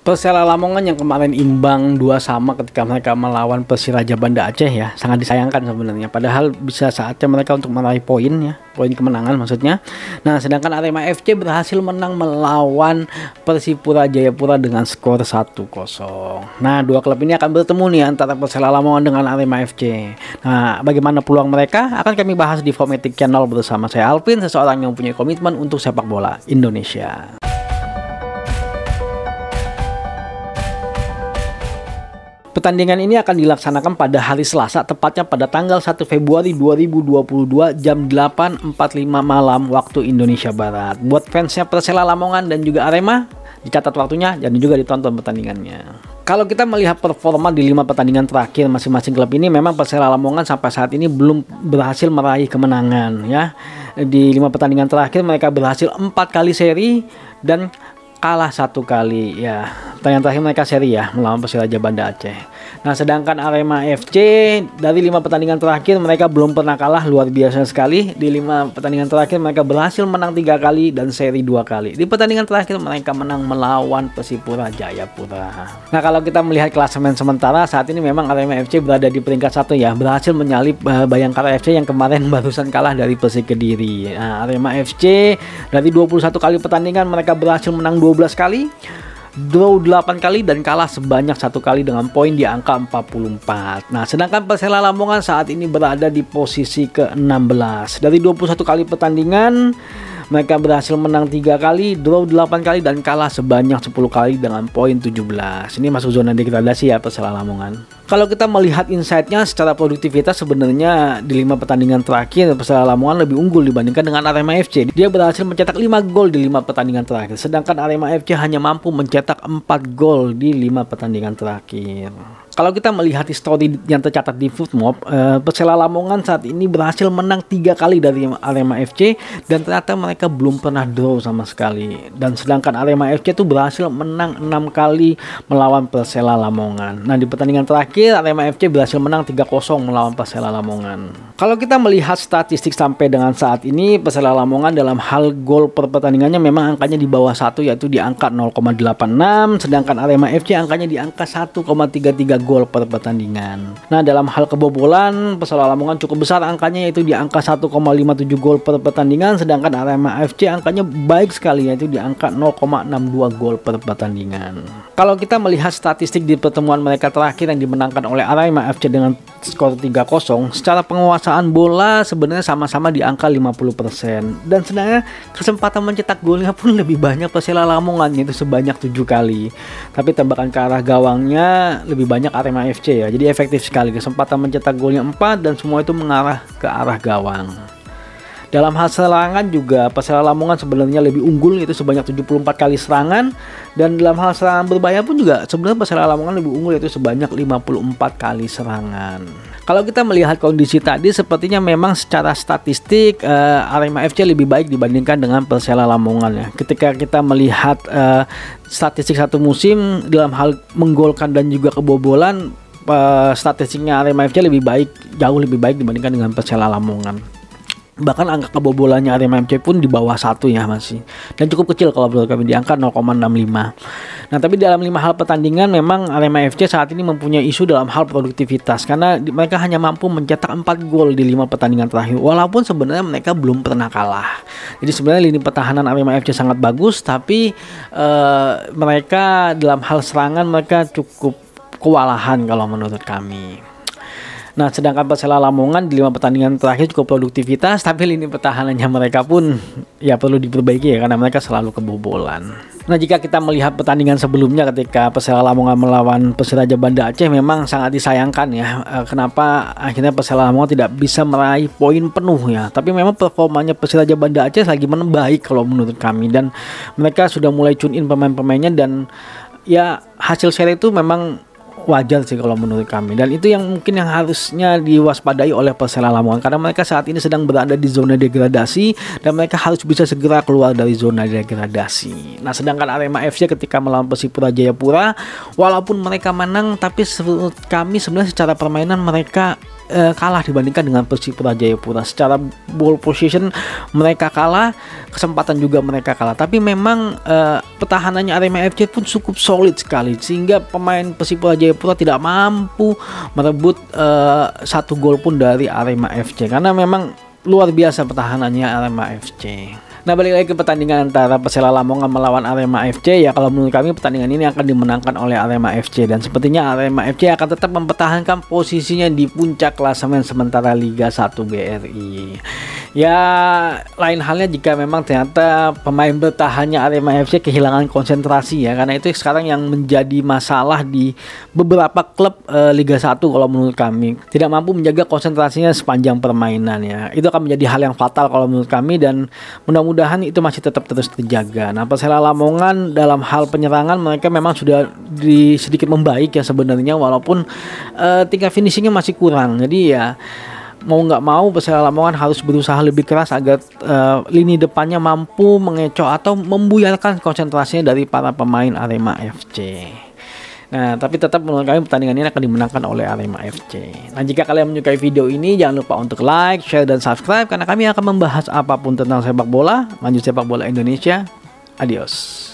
Persela Lamongan yang kemarin imbang 2-2 ketika mereka melawan Persiraja Banda Aceh ya, sangat disayangkan sebenarnya. Padahal bisa saatnya mereka untuk meraih poin ya, poin kemenangan maksudnya. Nah, sedangkan Arema FC berhasil menang melawan Persipura Jayapura dengan skor 1-0. Nah, dua klub ini akan bertemu nih antara Persela Lamongan dengan Arema FC. Nah, bagaimana peluang mereka akan kami bahas di Fometic Channel bersama saya Alvin, seseorang yang punya komitmen untuk sepak bola Indonesia. Pertandingan ini akan dilaksanakan pada hari Selasa, tepatnya pada tanggal 1 Februari 2022 jam 8.45 malam waktu Indonesia Barat. Buat fansnya Persela Lamongan dan juga Arema, dicatat waktunya dan juga ditonton pertandingannya. Kalau kita melihat performa di 5 pertandingan terakhir masing-masing klub ini, memang Persela Lamongan sampai saat ini belum berhasil meraih kemenangan ya. Di 5 pertandingan terakhir mereka berhasil 4 kali seri dan kalah 1 kali ya. Pertandingan terakhir mereka seri ya melawan Persiraja Banda Aceh. Nah, sedangkan Arema FC dari 5 pertandingan terakhir mereka belum pernah kalah, luar biasa sekali. Di 5 pertandingan terakhir mereka berhasil menang 3 kali dan seri 2 kali. Di pertandingan terakhir mereka menang melawan Persipura Jayapura. Nah, kalau kita melihat klasemen sementara saat ini memang Arema FC berada di peringkat 1 ya, berhasil menyalip Bayangkara FC yang kemarin barusan kalah dari Persik Kediri. Nah, Arema FC dari 21 kali pertandingan mereka berhasil menang 12 kali, draw 8 kali dan kalah sebanyak 1 kali dengan poin di angka 44. Nah, sedangkan Persela Lamongan saat ini berada di posisi ke-16. Dari 21 kali pertandingan mereka berhasil menang 3 kali, draw 8 kali dan kalah sebanyak 10 kali dengan poin 17. Ini masuk zona degradasi ya Persela Lamongan. Kalau kita melihat insight-nya secara produktivitas, sebenarnya di 5 pertandingan terakhir Persela Lamongan lebih unggul dibandingkan dengan Arema FC. Dia berhasil mencetak 5 gol di 5 pertandingan terakhir, sedangkan Arema FC hanya mampu mencetak 4 gol di 5 pertandingan terakhir. Kalau kita melihat histori yang tercatat di Footmob, Persela Lamongan saat ini berhasil menang 3 kali dari Arema FC dan ternyata mereka belum pernah draw sama sekali. Dan sedangkan Arema FC itu berhasil menang 6 kali melawan Persela Lamongan. Nah, di pertandingan terakhir Arema FC berhasil menang 3-0 melawan Persela Lamongan. Kalau kita melihat statistik sampai dengan saat ini, Persela Lamongan dalam hal gol per pertandingannya memang angkanya di bawah 1, yaitu di angka 0,86, sedangkan Arema FC angkanya di angka 1,33 gol per pertandingan. Nah, dalam hal kebobolan Persela Lamongan cukup besar angkanya, yaitu di angka 1,57 gol per pertandingan, sedangkan Arema FC angkanya baik sekali, yaitu di angka 0,62 gol per pertandingan. Kalau kita melihat statistik di pertemuan mereka terakhir yang dimenangkan oleh Arema FC dengan skor 3-0, secara penguasaan bola sebenarnya sama-sama di angka 50%, dan sebenarnya kesempatan mencetak golnya pun lebih banyak Persela Lamongan, yaitu sebanyak 7 kali. Tapi tembakan ke arah gawangnya lebih banyak Arema FC ya. Jadi efektif sekali, kesempatan mencetak golnya 4 dan semua itu mengarah ke arah gawang. Dalam hal serangan juga Persela Lamongan sebenarnya lebih unggul, yaitu sebanyak 74 kali serangan, dan dalam hal serangan berbahaya pun juga sebenarnya Persela Lamongan lebih unggul, yaitu sebanyak 54 kali serangan. Kalau kita melihat kondisi tadi, sepertinya memang secara statistik Arema FC lebih baik dibandingkan dengan Persela Lamongan ya. Ketika kita melihat statistik satu musim dalam hal menggolkan dan juga kebobolan, statistiknya Arema FC lebih baik, jauh lebih baik dibandingkan dengan Persela Lamongan. Bahkan angka kebobolannya Arema FC pun di bawah 1 ya masih, dan cukup kecil kalau menurut kami di angka 0,65. Nah, tapi dalam 5 hal pertandingan memang Arema FC saat ini mempunyai isu dalam hal produktivitas, karena mereka hanya mampu mencetak 4 gol di 5 pertandingan terakhir, walaupun sebenarnya mereka belum pernah kalah. Jadi sebenarnya lini pertahanan Arema FC sangat bagus, tapi mereka dalam hal serangan mereka cukup kewalahan kalau menurut kami. Nah, sedangkan Persela Lamongan di 5 pertandingan terakhir cukup produktivitas, tapi lini pertahanannya mereka pun ya perlu diperbaiki ya, karena mereka selalu kebobolan. Nah, jika kita melihat pertandingan sebelumnya ketika Persela Lamongan melawan Persiraja Banda Aceh, memang sangat disayangkan ya. Kenapa akhirnya Persela Lamongan tidak bisa meraih poin penuh ya. Tapi memang performanya Persiraja Banda Aceh lagi membaik kalau menurut kami, dan mereka sudah mulai tune in pemain-pemainnya, dan ya hasil seri itu memang wajar sih kalau menurut kami, dan itu yang mungkin yang harusnya diwaspadai oleh Persela Lamongan, karena mereka saat ini sedang berada di zona degradasi dan mereka harus bisa segera keluar dari zona degradasi. Nah, sedangkan Arema FC ketika melawan Persipura Jayapura, walaupun mereka menang, tapi menurut kami sebenarnya secara permainan mereka kalah dibandingkan dengan Persipura Jayapura. Secara ball position mereka kalah, kesempatan juga mereka kalah. Tapi memang pertahanannya Arema FC pun cukup solid sekali, sehingga pemain Persipura Jayapura tidak mampu merebut 1 gol pun dari Arema FC, karena memang luar biasa pertahanannya Arema FC. Nah, balik lagi ke pertandingan antara Persela Lamongan melawan Arema FC, ya kalau menurut kami pertandingan ini akan dimenangkan oleh Arema FC, dan sepertinya Arema FC akan tetap mempertahankan posisinya di puncak klasemen sementara Liga 1 BRI. Ya, lain halnya jika memang ternyata pemain bertahannya Arema FC kehilangan konsentrasi ya, karena itu sekarang yang menjadi masalah di beberapa klub Liga 1 kalau menurut kami, tidak mampu menjaga konsentrasinya sepanjang permainan ya. Itu akan menjadi hal yang fatal kalau menurut kami, dan mudah-mudahan itu masih tetap terus terjaga. Nah, Persela Lamongan dalam hal penyerangan mereka memang sudah sedikit membaik ya sebenarnya, walaupun tingkat finishingnya masih kurang. Jadi ya mau nggak mau Persela Lamongan harus berusaha lebih keras agar lini depannya mampu mengecoh atau membuyarkan konsentrasinya dari para pemain Arema FC. Nah, tapi tetap menurut kami pertandingan ini akan dimenangkan oleh Arema FC. Nah, jika kalian menyukai video ini, jangan lupa untuk like, share, dan subscribe, karena kami akan membahas apapun tentang sepak bola, lanjut sepak bola Indonesia. Adios.